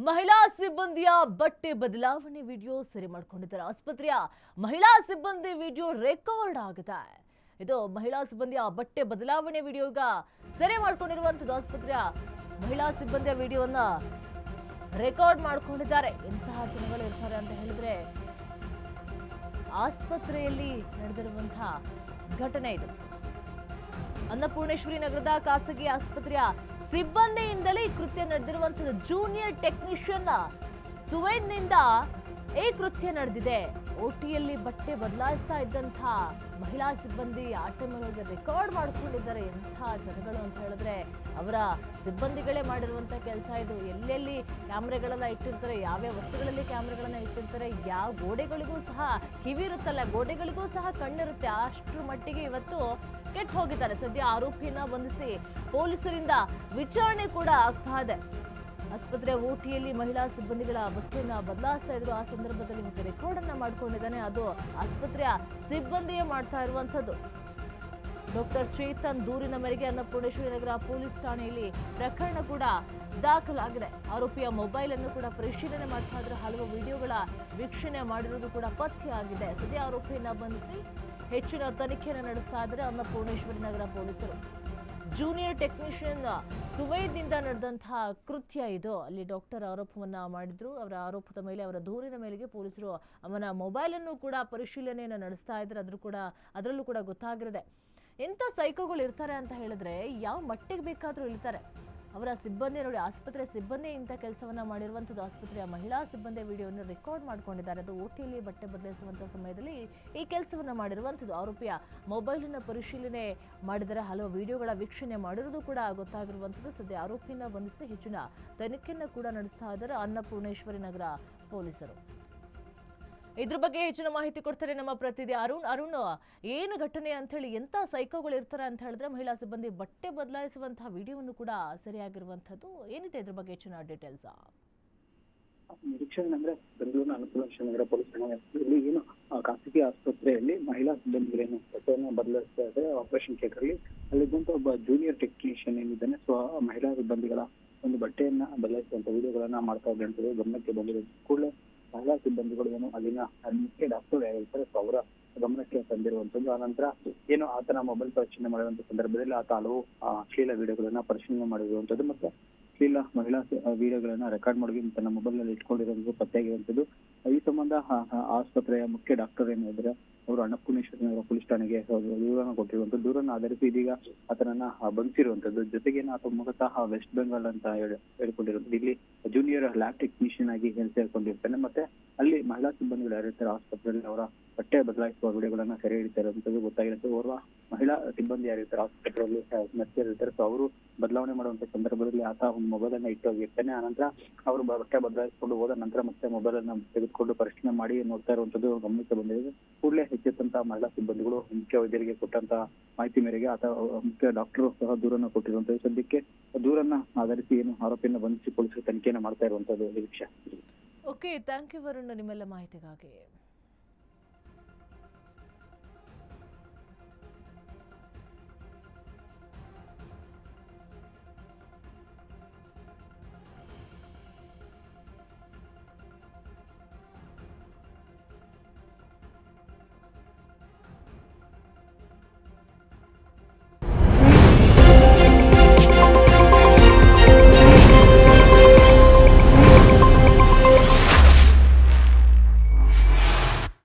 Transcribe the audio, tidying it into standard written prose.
ಮಹಿಳಾ ಸಿಬ್ಬಂದಿಯ ಬಟ್ಟೆ ಬದಲಾವಣೆ ವಿಡಿಯೋ ಸೆರೆ ಮಾಡಿಕೊಂಡಿದ್ದಾರೆ. ಆಸ್ಪತ್ರೆಯ ಮಹಿಳಾ ಸಿಬ್ಬಂದಿ ವಿಡಿಯೋ ರೆಕಾರ್ಡ್ ಆಗಿದೆ. ಇದು ಮಹಿಳಾ ಸಿಬ್ಬಂದಿಯ ಬಟ್ಟೆ ಬದಲಾವಣೆ ವಿಡಿಯೋ ಈಗ ಸೆರೆ ಮಾಡಿಕೊಂಡಿರುವಂತದ್ದು. ಆಸ್ಪತ್ರೆಯ ಮಹಿಳಾ ಸಿಬ್ಬಂದಿಯ ವಿಡಿಯೋವನ್ನ ರೆಕಾರ್ಡ್ ಮಾಡಿಕೊಂಡಿದ್ದಾರೆ. ಎಂತಹ ಜನಗಳು ಇರ್ತಾರೆ ಅಂತ ಹೇಳಿದ್ರೆ ಆಸ್ಪತ್ರೆಯಲ್ಲಿ ನಡೆದಿರುವಂತಹ ಘಟನೆ ಇದು. ಅನ್ನಪೂರ್ಣೇಶ್ವರಿ ನಗರದ ಖಾಸಗಿ ಆಸ್ಪತ್ರೆಯ ಸಿಬ್ಬಂದಿಯಿಂದಲೇ ಈ ಕೃತ್ಯ ನಡೆದಿರುವಂತದ್ದು. ಜೂನಿಯರ್ ಟೆಕ್ನಿಷಿಯನ್ ಸುವೇದ್ನಿಂದ ಈ ಕೃತ್ಯ ನಡೆದಿದೆ. ಓಟಿಯಲ್ಲಿ ಬಟ್ಟೆ ಬದಲಾಯಿಸ್ತಾ ಇದ್ದಂಥ ಮಹಿಳಾ ಸಿಬ್ಬಂದಿ ಆ ಟೈಮಲ್ಲಿ ರೆಕಾರ್ಡ್ ಮಾಡ್ಕೊಂಡಿದ್ದಾರೆ. ಎಂಥ ಜನಗಳು ಅಂತ ಹೇಳಿದ್ರೆ ಅವರ ಸಿಬ್ಬಂದಿಗಳೇ ಮಾಡಿರುವಂಥ ಕೆಲಸ ಇದು. ಎಲ್ಲೆಲ್ಲಿ ಕ್ಯಾಮ್ರಾಗಳನ್ನ ಇಟ್ಟಿರ್ತಾರೆ, ಯಾವ್ಯಾವ ವಸ್ತುಗಳಲ್ಲಿ ಕ್ಯಾಮ್ರಾಗಳನ್ನ ಇಟ್ಟಿರ್ತಾರೆ, ಯಾವ ಗೋಡೆಗಳಿಗೂ ಸಹ ಕಿವಿ ಇರುತ್ತಲ್ಲ, ಗೋಡೆಗಳಿಗೂ ಸಹ ಕಣ್ಣಿರುತ್ತೆ. ಅಷ್ಟರ ಮಟ್ಟಿಗೆ ಇವತ್ತು ಕೆಟ್ಟು ಹೋಗಿದ್ದಾರೆ. ಸದ್ಯ ಆರೋಪಿಯನ್ನ ಬಂಧಿಸಿ ಪೊಲೀಸರಿಂದ ವಿಚಾರಣೆ ಕೂಡ ಆಗ್ತಾ ಇದೆ. ಆಸ್ಪತ್ರೆ ಓಟಿಯಲ್ಲಿ ಮಹಿಳಾ ಸಿಬ್ಬಂದಿಗಳ ಬಟ್ಟೆಯನ್ನ ಬದಲಾಯಿಸ್ತಾ ಇದ್ರು. ಆ ಸಂದರ್ಭದಲ್ಲಿ ರೆಕಾರ್ಡ್ ಅನ್ನ ಮಾಡ್ಕೊಂಡಿದ್ದಾನೆ. ಅದು ಆಸ್ಪತ್ರೆಯ ಸಿಬ್ಬಂದಿಯೇ ಮಾಡ್ತಾ ಇರುವಂತದ್ದು. ಡಾಕ್ಟರ್ ಚೇತನ್ ದೂರಿನ ಮೇರೆಗೆ ಅನ್ನಪೂರ್ಣೇಶ್ವರಿ ನಗರ ಪೊಲೀಸ್ ಠಾಣೆಯಲ್ಲಿ ಪ್ರಕರಣ ಕೂಡ ದಾಖಲಾಗಿದೆ. ಆರೋಪಿಯ ಮೊಬೈಲ್ ಅನ್ನು ಕೂಡ ಪರಿಶೀಲನೆ ಮಾಡ್ತಾ ಇದ್ರೆ ಹಲವು ವಿಡಿಯೋಗಳ ವೀಕ್ಷಣೆ ಮಾಡಿರುವುದು ಕೂಡ ಪತ್ತೆಯಾಗಿದೆ. ಸದ್ಯ ಆರೋಪಿಯನ್ನ ಬಂಧಿಸಿ ಹೆಚ್ಚಿನ ತನಿಖೆಯನ್ನು ನಡೆಸ್ತಾ ಇದ್ದಾರೆ ಅನ್ನಪೂರ್ಣೇಶ್ವರಿ ನಗರ ಪೊಲೀಸರು. ಜೂನಿಯರ್ ಟೆಕ್ನಿಷಿಯನ್ ಸುವೇದ್ನಿಂದ ನಡೆದಂತಹ ಕೃತ್ಯ ಇದು. ಅಲ್ಲಿ ಡಾಕ್ಟರ್ ಆರೋಪವನ್ನ ಮಾಡಿದ್ರು. ಅವರ ಆರೋಪದ ಮೇಲೆ, ಅವರ ದೂರಿನ ಮೇಲೆಗೆ ಪೊಲೀಸರು ಅವನ ಮೊಬೈಲ್ ಅನ್ನು ಕೂಡ ಪರಿಶೀಲನೆಯನ್ನು ನಡೆಸ್ತಾ ಇದ್ದಾರೆ. ಅದರಲ್ಲೂ ಕೂಡ ಗೊತ್ತಾಗಿರುತ್ತೆ ಎಂಥ ಸೈಕೋಗಳು ಇರ್ತಾರೆ ಅಂತ ಹೇಳಿದ್ರೆ ಯಾವ ಮಟ್ಟಿಗೆ ಬೇಕಾದರೂ ಇಳ್ತಾರೆ. ಅವರ ಸಿಬ್ಬಂದಿ ನೋಡಿ, ಆಸ್ಪತ್ರೆ ಸಿಬ್ಬಂದಿ ಇಂಥ ಕೆಲಸವನ್ನ ಮಾಡಿರುವಂಥದ್ದು. ಆಸ್ಪತ್ರೆಯ ಮಹಿಳಾ ಸಿಬ್ಬಂದಿಯ ವಿಡಿಯೋವನ್ನು ರೆಕಾರ್ಡ್ ಮಾಡ್ಕೊಂಡಿದ್ದಾರೆ. ಅದು ಓಟಿಯಲ್ಲಿ ಬಟ್ಟೆ ಬದಲಿಸುವಂಥ ಸಮಯದಲ್ಲಿ ಈ ಕೆಲಸವನ್ನ ಮಾಡಿರುವಂಥದ್ದು. ಆರೋಪಿಯ ಮೊಬೈಲನ್ನು ಪರಿಶೀಲನೆ ಮಾಡಿದರೆ ಹಲವು ವಿಡಿಯೋಗಳ ವೀಕ್ಷಣೆ ಮಾಡಿರೋದು ಕೂಡ ಗೊತ್ತಾಗಿರುವಂಥದ್ದು. ಸದ್ಯ ಆರೋಪಿಯನ್ನ ಬಂಧಿಸಿ ಹೆಚ್ಚಿನ ತನಿಖೆಯನ್ನು ಕೂಡ ನಡೆಸ್ತಾ ಇದ್ದಾರೆ ಅನ್ನಪೂರ್ಣೇಶ್ವರಿ ನಗರ ಪೊಲೀಸರು. ಇದ್ರ ಬಗ್ಗೆ ಹೆಚ್ಚಿನ ಮಾಹಿತಿ ಕೊಡ್ತಾರೆ ನಮ್ಮ ಪ್ರತಿನಿಧಿ ಅರುಣ್. ಏನು ಘಟನೆ ಅಂತ ಹೇಳಿ, ಎಂತ ಸೈಕೋಗಳು ಇರ್ತಾರೆ ಅಂತ ಹೇಳಿದ್ರೆ ಮಹಿಳಾ ಸಿಬ್ಬಂದಿ ಬಟ್ಟೆ ಬದಲಾಯಿಸುವಂತಹ ವಿಡಿಯೋವನ್ನು ಕೂಡ ಸರಿಯಾಗಿರುವಂತದ್ದು. ಏನಿದೆ ಇದ್ರ ಬಗ್ಗೆ ಹೆಚ್ಚಿನ ಡೀಟೇಲ್ಸ್? ನಿರೀಕ್ಷಣೆ ಅಂದ್ರೆ ಬೆಂಗಳೂರಿನ ಅನ್ನಪೂರ್ಣೇಶ್ವರಿ ನಗರ ಪೊಲೀಸ್ ಠಾಣೆಯಲ್ಲಿ ಏನು ಖಾಸಗಿ ಆಸ್ಪತ್ರೆಯಲ್ಲಿ ಮಹಿಳಾ ಸಿಬ್ಬಂದಿಗಳೇನು ಬಟ್ಟೆಯನ್ನು ಬದಲಾಯಿಸ್ತಾ ಇದೆ ಆಪರೇಷನ್ ಥಿಯೇಟರ್ ಅಲ್ಲಿದ್ದಂತ ಒಬ್ಬ ಜೂನಿಯರ್ ಟೆಕ್ನಿಷಿಯನ್ ಏನಿದ್ದಾನೆ, ಮಹಿಳಾ ಸಿಬ್ಬಂದಿಗಳ ಒಂದು ಬಟ್ಟೆಯನ್ನ ಬದಲಾಯಿಸುವಂತ ವಿಡಿಯೋಗಳನ್ನ ಮಾಡ್ತಾ ಇದ್ದಂತ ಗಮನಕ್ಕೆ ಬಂದಿರೋದು. ಕೂಡಲೇ ಮಹಿಳಾ ಸಿಬ್ಬಂದಿಗಳು ಏನು ಅಲ್ಲಿನ ಮುಖ್ಯ ಡಾಕ್ಟರ್ ಯಾರಿರ್ತಾರೆ ಅವರ ಗಮನಕ್ಕೆ ತಂದಿರುವಂತದ್ದು. ಆನಂತರ ಏನು ಆತನ ಮೊಬೈಲ್ ಪರಿಶೀಲನೆ ಮಾಡುವಂತ ಸಂದರ್ಭದಲ್ಲಿ ಆತ ಹಲವು ಅಶ್ಲೀಲ ವಿಡಿಯೋಗಳನ್ನ ಪರಿಶೀಲನೆ ಮಾಡಿರುವಂತದ್ದು ಮತ್ತೆ ಅಶ್ಲೀಲ ಮಹಿಳಾ ವಿಡಿಯೋಗಳನ್ನ ರೆಕಾರ್ಡ್ ಮಾಡಿ ತನ್ನ ಮೊಬೈಲ್ ನಲ್ಲಿ ಇಟ್ಕೊಂಡಿರುವಂತದ್ದು ಪತ್ತೆಯಾಗಿರುವಂತದ್ದು. ಈ ಸಂಬಂಧ ಆಸ್ಪತ್ರೆಯ ಮುಖ್ಯ ಡಾಕ್ಟರ್ ಏನಿದ್ರೆ ಅವರು ಅನ್ನಪೂರ್ಣೇಶ್ವರಿ ನಗರ ಪೊಲೀಸ್ ಠಾಣೆಗೆ ದೂರನ್ನ ಕೊಟ್ಟಿರುವಂತದ್ದು. ದೂರನ್ನ ಆಧರಿಸಿ ಇದೀಗ ಆತನನ್ನ ಬಂಧಿಸಿರುವಂತದ್ದು. ಜೊತೆಗೆ ಆತ ಮೂಲತಃ ವೆಸ್ಟ್ ಬೆಂಗಾಲ್ ಅಂತ ಹೇಳ್ಕೊಂಡಿರುವಂತದ್ದು. ಇಲ್ಲಿ ಜೂನಿಯರ್ ಲ್ಯಾಬ್ ಟೆಕ್ನಿಷಿಯನ್ ಆಗಿ ಸೇರ್ಕೊಂಡಿರ್ತಾನೆ. ಮತ್ತೆ ಅಲ್ಲಿ ಮಹಿಳಾ ಸಿಬ್ಬಂದಿಗಳು ಯಾರಿರ್ತಾರೆ ಆಸ್ಪತ್ರೆಯಲ್ಲಿ ಅವರ ಬಟ್ಟೆ ಬದಲಾಯಿಸುವ ವಿಡಿಯೋಗಳನ್ನ ಸೆರೆ ಹಿಡಿತಾ ಇರುವಂತದ್ದು ಗೊತ್ತಾಗಿರುತ್ತೆ. ಓರ್ವ ಮಹಿಳಾ ಸಿಬ್ಬಂದಿ ಯಾರಿರ್ತಾರೆ ಆಸ್ಪತ್ರೆಯಲ್ಲಿ ನರ್ಸಿಯರಿರ್ತಾರೆ, ಅವರು ಬದಲಾವಣೆ ಮಾಡುವಂತ ಸಂದರ್ಭದಲ್ಲಿ ಆತ ಒಂದು ಮೊಬೈಲ್ ಅನ್ನ ಇಟ್ಟು ಹೋಗಿರ್ತಾನೆ. ಆನಂತರ ಅವರು ಬಟ್ಟೆ ಬದಲಾಯಿಸಿಕೊಂಡು ಹೋದ ನಂತರ ಮತ್ತೆ ಮೊಬೈಲ್ ಅನ್ನ ತೆಗೆದುಕೊಂಡು ಪರಿಶೀಲನೆ ಮಾಡಿ ನೋಡ್ತಾ ಇರುವಂತದ್ದು ಗಮನಕ್ಕೆ ಬಂದಿದೆ. ಕೂಡಲೇ ಹೆಚ್ಚೆತ್ತಂತ ಮಹಿಳಾ ಸಿಬ್ಬಂದಿಗಳು ಮುಖ್ಯ ವೈದ್ಯರಿಗೆ ಕೊಟ್ಟಂತ ಮಾಹಿತಿ ಮೇರೆಗೆ ಆತ ಮುಖ್ಯ ಡಾಕ್ಟರ್ ಸಹ ದೂರನ್ನ ಕೊಟ್ಟಿರುವಂತದ್ದು. ಸದ್ಯಕ್ಕೆ ದೂರನ್ನ ಆಧರಿಸಿ ಏನು ಆರೋಪಿಯನ್ನು ಬಂಧಿಸಿ ಪೊಲೀಸರು ತನಿಖೆಯನ್ನು ಮಾಡ್ತಾ ಇರುವಂತದ್ದು. ನಿರೀಕ್ಷೆ. ಓಕೆ, ಥ್ಯಾಂಕ್ ಯು ವರುಣ್ ನಿಮ್ಮೆಲ್ಲ ಮಾಹಿತಿಗಾಗಿ.